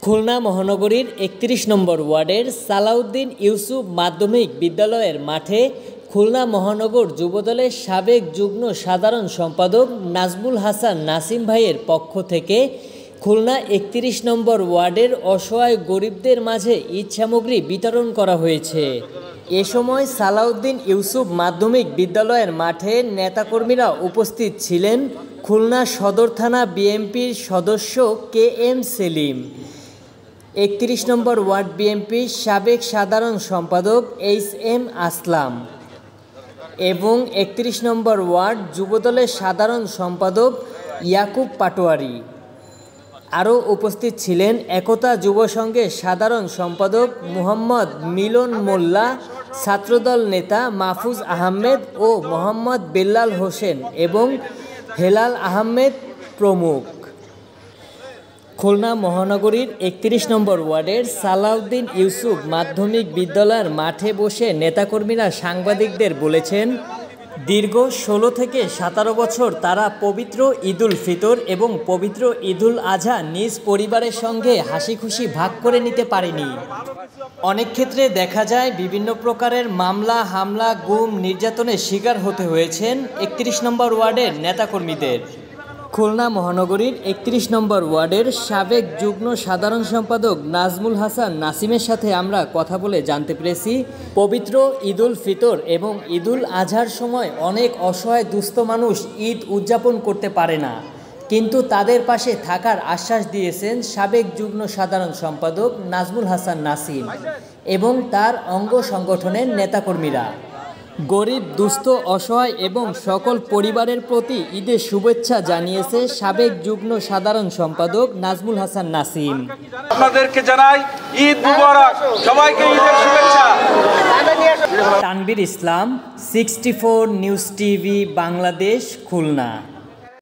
খুলনা মহানগরীর ৩১ নম্বর ওয়ার্ডের সালাউদ্দিন ইউসুফ মাধ্যমিক বিদ্যালয়ের মাঠে খুলনা মহানগর যুবদলের সাবেক যুগ্ম সাধারণ সম্পাদক নাজমুল হাসান নাসিম ভাইয়ের পক্ষ থেকে খুলনা ৩১ নম্বর ওয়ার্ডের অসহায় গরিবদের মাঝে ঈদ সামগ্রী বিতরণ করা হয়েছে। এ সময় সালাউদ্দিন ইউসুফ মাধ্যমিক বিদ্যালয়ের মাঠে নেতাকর্মীরা উপস্থিত ছিলেন খুলনা সদর থানা বিএনপির সদস্য KM সেলিম, ৩১ নম্বর ওয়ার্ড বিএনপির সাবেক সাধারণ সম্পাদক HM আসলাম এবং ৩১ নম্বর ওয়ার্ড যুবদলের সাধারণ সম্পাদক ইয়াকুব পাটোয়ারি। আরও উপস্থিত ছিলেন একতা যুব সংঘের সাধারণ সম্পাদক মোহাম্মদ মিলন মোল্লা, ছাত্রদল নেতা মাহফুজ আহমেদ ও মোহাম্মদ বেল্লাল হোসেন এবং হেলাল আহমেদ প্রমুখ। খুলনা মহানগরীর ৩১ নম্বর ওয়ার্ডের সালাউদ্দিন ইউসুফ মাধ্যমিক বিদ্যালয়ের মাঠে বসে নেতাকর্মীরা সাংবাদিকদের বলেছেন, দীর্ঘ ১৬ থেকে ১৭ বছর তারা পবিত্র ঈদুল ফিতর এবং পবিত্র ঈদুল আজহা নিজ পরিবারের সঙ্গে হাসি খুশি ভাগ করে নিতে পারেনি। অনেক ক্ষেত্রে দেখা যায় বিভিন্ন প্রকারের মামলা, হামলা, গুম, নির্যাতনের শিকার হতে হয়েছেন ৩১ নম্বর ওয়ার্ডের নেতাকর্মীদের। খুলনা মহানগরীর ৩১ নম্বর ওয়ার্ডের সাবেক যুগ্ম সাধারণ সম্পাদক নাজমুল হাসান নাসিমের সাথে আমরা কথা বলে জানতে পেরেছি, পবিত্র ঈদুল ফিতর এবং ঈদুল আজহার সময় অনেক অসহায় দুস্থ মানুষ ঈদ উদযাপন করতে পারে না, কিন্তু তাদের পাশে থাকার আশ্বাস দিয়েছেন সাবেক যুগ্ম সাধারণ সম্পাদক নাজমুল হাসান নাসিম এবং তার অঙ্গ সংগঠনের নেতাকর্মীরা। গরিব, দুস্থ, অসহায় এবং সকল পরিবারের প্রতি ঈদের শুভেচ্ছা জানিয়েছে সাবেক যুগ্ম সাধারণ সম্পাদক নাজমুল হাসান নাসিম। আপনাদেরকে জানাই ঈদ মুবারক, সবাইকে ঈদের শুভেচ্ছা। তানভীর ইসলাম, 64 নিউজ টিভি বাংলাদেশ, খুলনা।